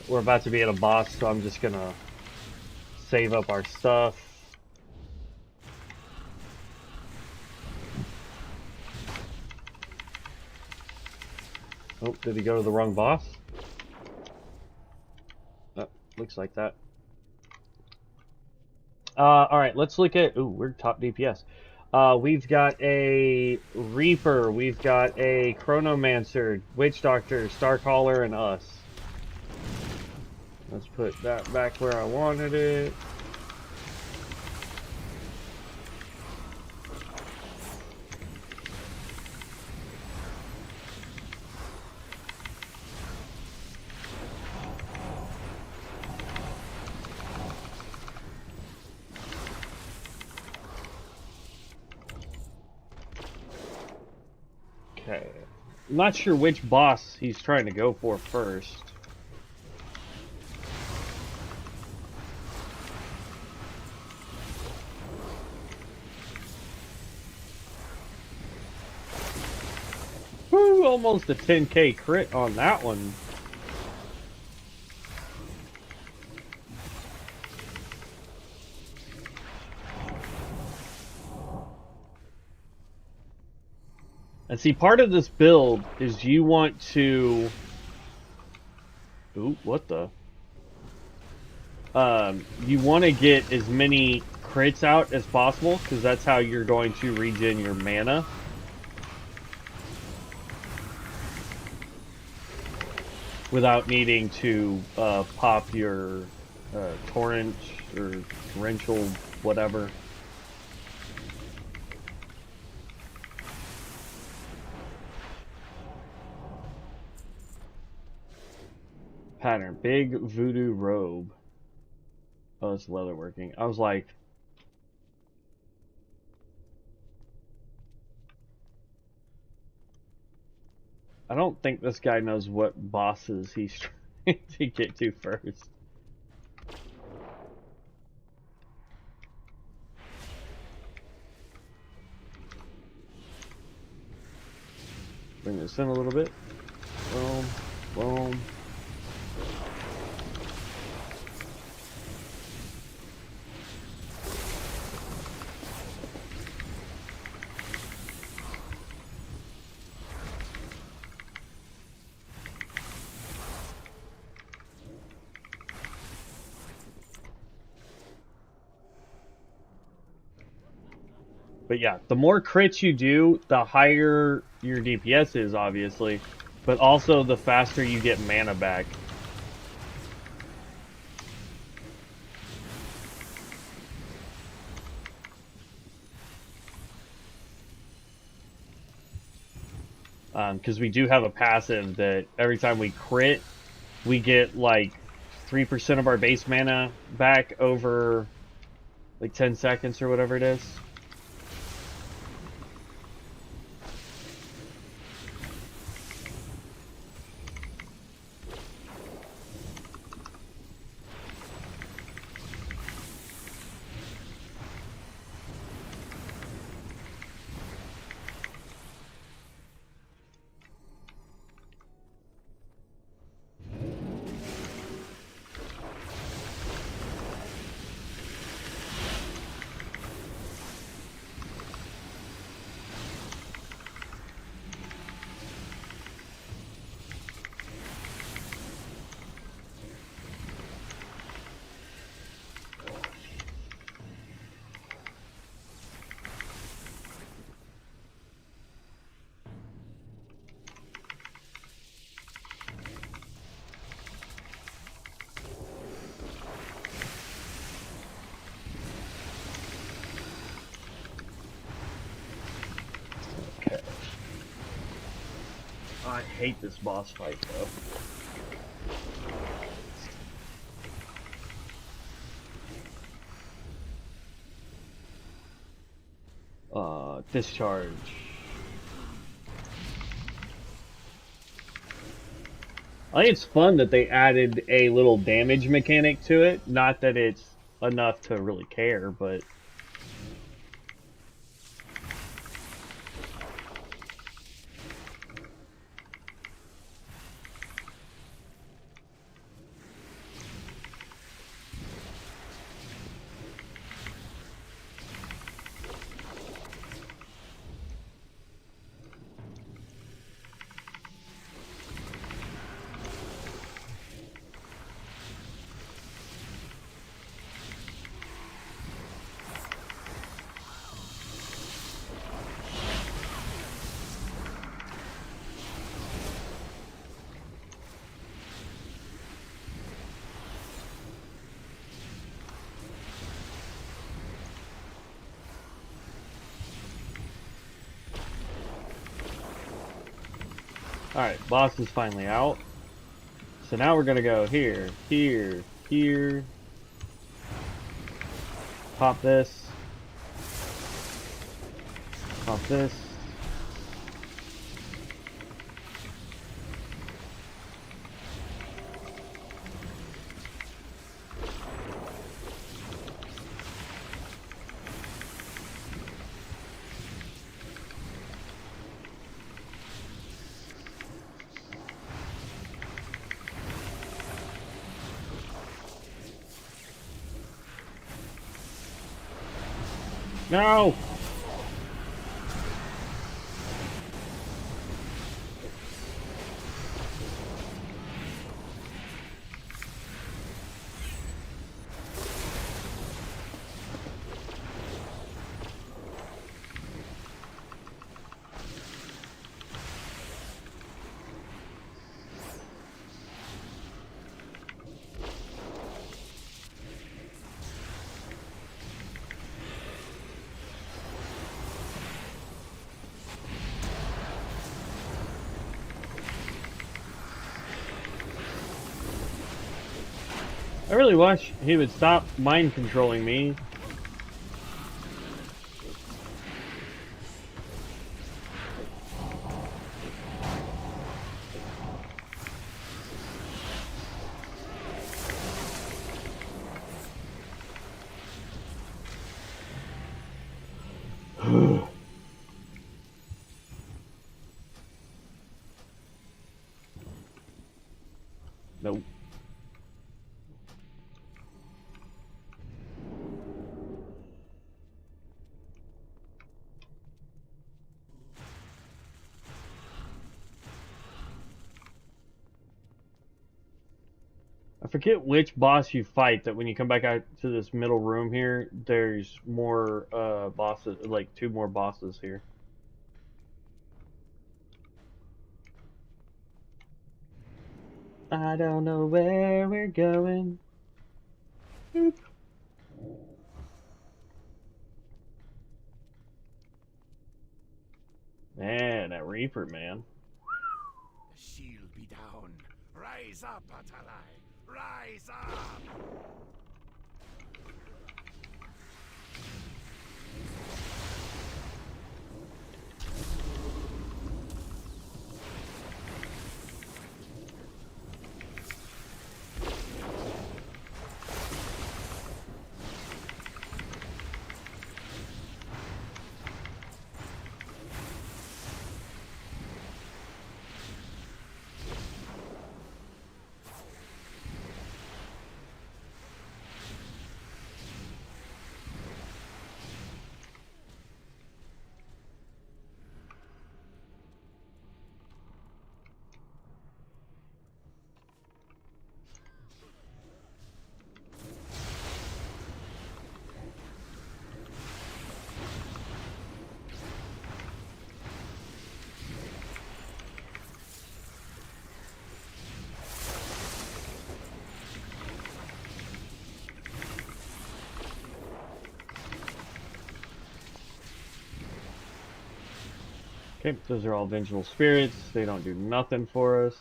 We're about to be at a boss, so I'm just gonna save up our stuff. Oh, did he go to the wrong boss? Oh, looks like that. Alright, let's look at... Ooh, we're top DPS. We've got a Reaper, we've got a Chronomancer, Witch Doctor, Starcaller, and us. Let's put that back where I wanted it. Okay. I'm not sure which boss he's trying to go for first. Woo, almost a 10k crit on that one. And see, part of this build is you want to... Ooh, what the? You want to get as many crits out as possible, because that's how you're going to regen your mana. Without needing to pop your torrent or torrential whatever. Pattern. Big voodoo robe. Oh, it's leatherworking. I was like, I don't think this guy knows what bosses he's trying to get to first. Bring this in a little bit. Boom, boom. But yeah, the more crits you do, the higher your DPS is, obviously. But also, the faster you get mana back. Because we do have a passive that every time we crit, we get like 3% of our base mana back over like 10 seconds or whatever it is. I hate this boss fight, though. Discharge. I think it's fun that they added a little damage mechanic to it. Not that it's enough to really care, but... Alright, boss is finally out. So now we're gonna go here, here, here. Pop this. Pop this. No! I really wish he would stop mind controlling me. Nope. I forget which boss you fight that when you come back out to this middle room here, there's more bosses, like 2 more bosses here. I don't know where we're going. Boop. Man, that Reaper, man. The shield be down. Rise up, Atalai. Rise up. Okay, those are all vengeful spirits. They don't do nothing for us.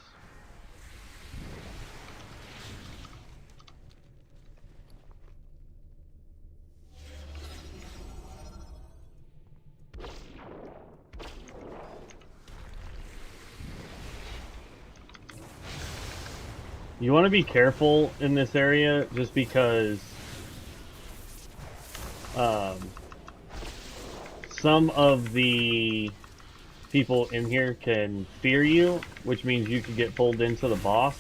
You want to be careful in this area just because some of the people in here can fear you, which means you could get pulled into the boss.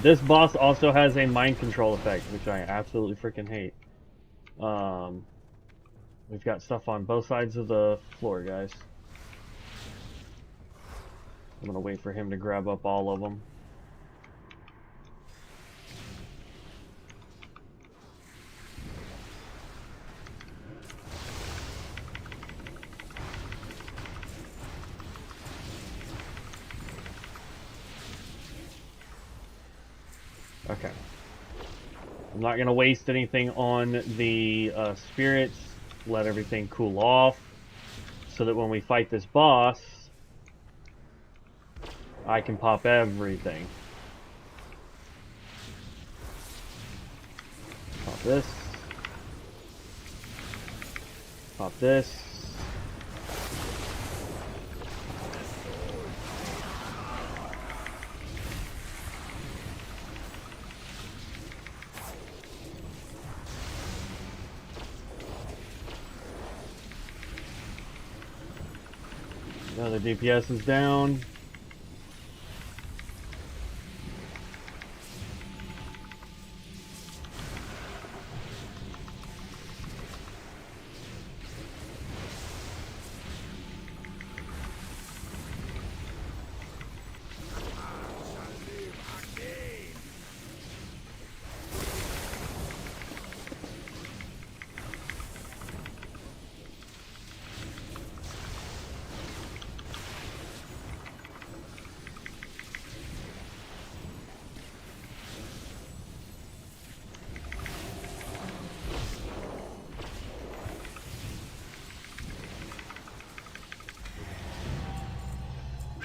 This boss also has a mind control effect, which I absolutely freaking hate. We've got stuff on both sides of the floor, guys. I'm gonna wait for him to grab up all of them. Okay. I'm not gonna waste anything on the spirits. Let everything cool off, so that when we fight this boss, I can pop everything. Pop this. Pop this. Now the DPS is down.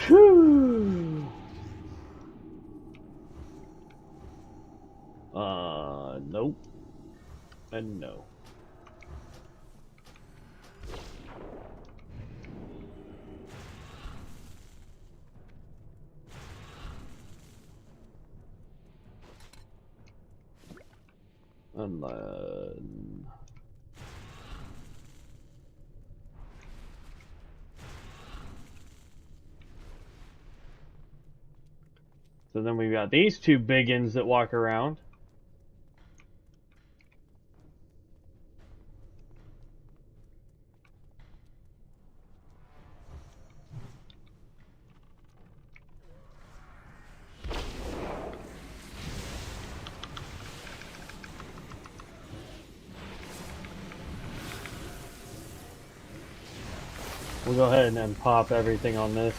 Whew. Nope. And no. And then So then we've got these two biggins that walk around. We'll go ahead and pop everything on this.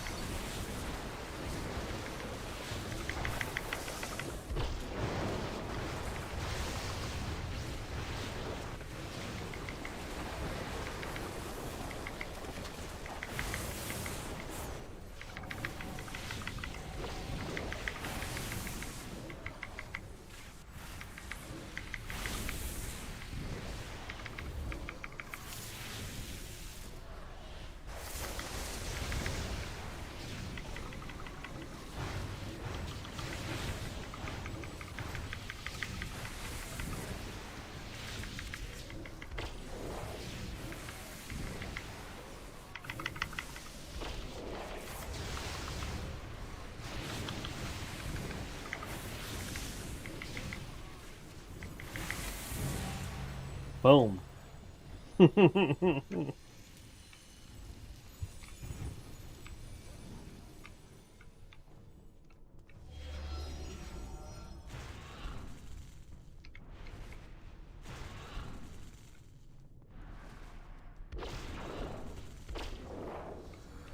Boom.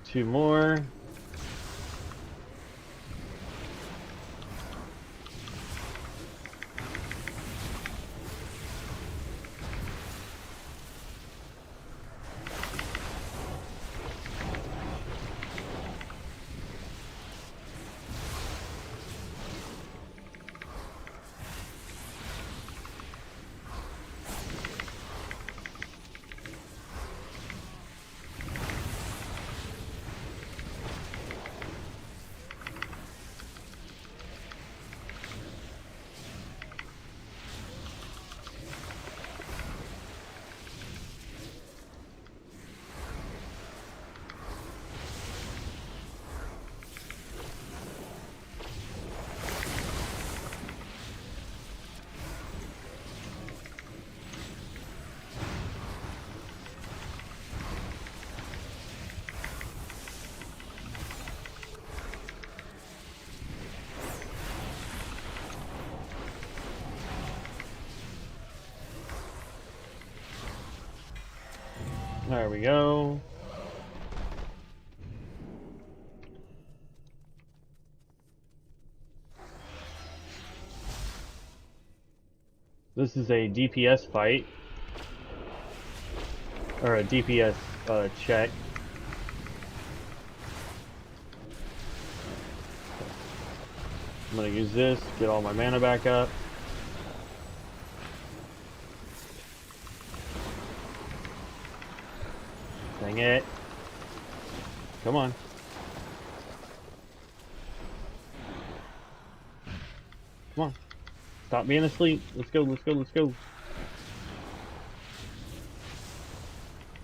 Two more. There we go. This is a DPS fight. Or a DPS check. I'm gonna use this, get all my mana back up. Dang it. Come on. Come on. Stop being asleep. Let's go, let's go, let's go.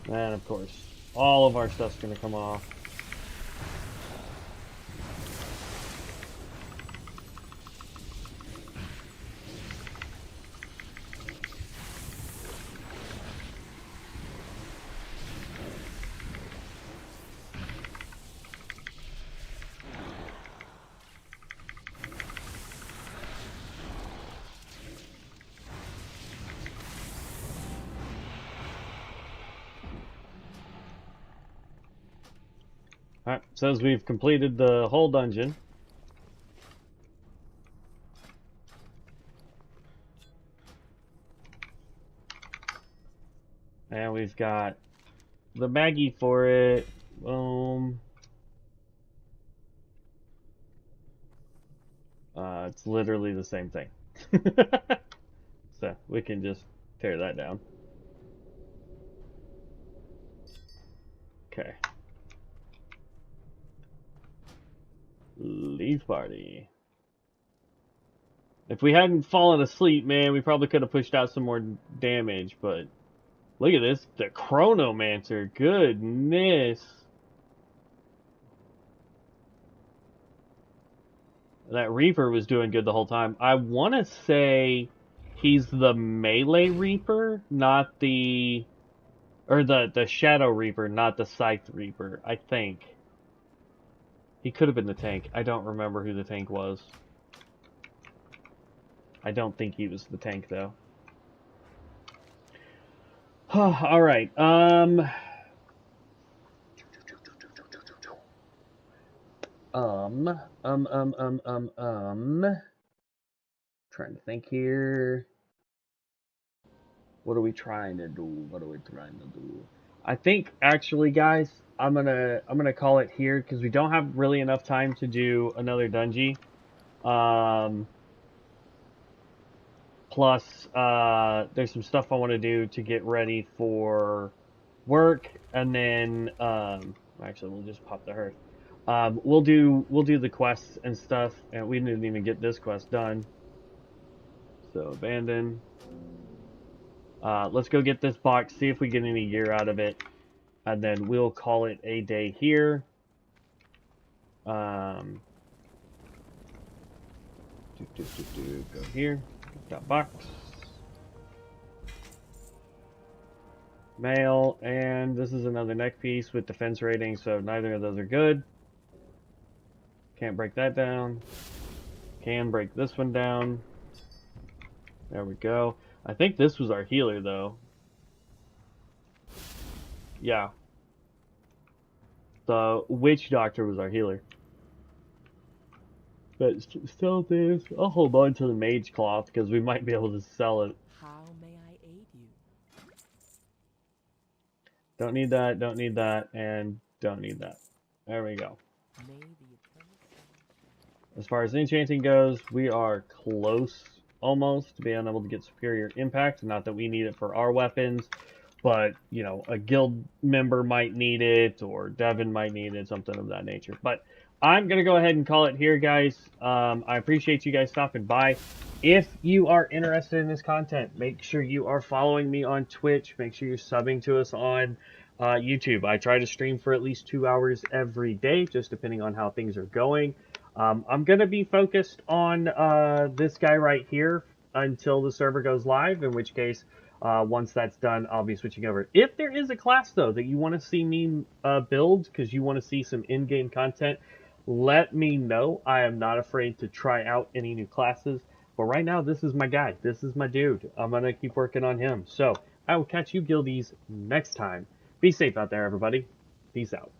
And of course, all of our stuff's gonna come off. Alright, says we've completed the whole dungeon. And we've got the baggie for it. Boom. It's literally the same thing. So we can just tear that down. Okay. Leave party. If we hadn't fallen asleep, man, we probably could have pushed out some more damage, but look at this. The Chronomancer. Goodness. That Reaper was doing good the whole time. I want to say he's the melee Reaper, not the... Or the Shadow Reaper, not the Scythe Reaper, I think. He could have been the tank. I don't remember who the tank was. I don't think he was the tank, though. Alright, trying to think here. What are we trying to do? What are we trying to do? I think actually, guys, I'm gonna call it here because we don't have really enough time to do another dungeon. Plus, there's some stuff I want to do to get ready for work, and then actually we'll just pop the hearth. We'll do the quests and stuff, and we didn't even get this quest done. So abandon. Let's go get this box, see if we get any gear out of it, and then we'll call it a day here. Go here. Got box. Mail, and this is another neck piece with defense rating, so neither of those are good. Can't break that down. Can break this one down. There we go. I think this was our healer, though. Yeah. The witch doctor was our healer. But still, this. I'll hold on to the mage cloth because we might be able to sell it. How may I aid you? Don't need that, and don't need that. There we go. As far as enchanting goes, we are close, almost, to being able to get superior impact. Not that we need it for our weapons, but, you know, a guild member might need it, or Devin might need it, something of that nature. But I'm going to go ahead and call it here, guys. I appreciate you guys stopping by. If you are interested in this content, make sure you are following me on Twitch. Make sure you're subbing to us on YouTube. I try to stream for at least 2 hours every day, just depending on how things are going. I'm going to be focused on this guy right here until the server goes live, in which case, once that's done, I'll be switching over. If there is a class, though, that you want to see me build, because you want to see some in-game content, let me know. I am not afraid to try out any new classes. But right now, this is my guy. This is my dude. I'm going to keep working on him. So, I will catch you guildies next time. Be safe out there, everybody. Peace out.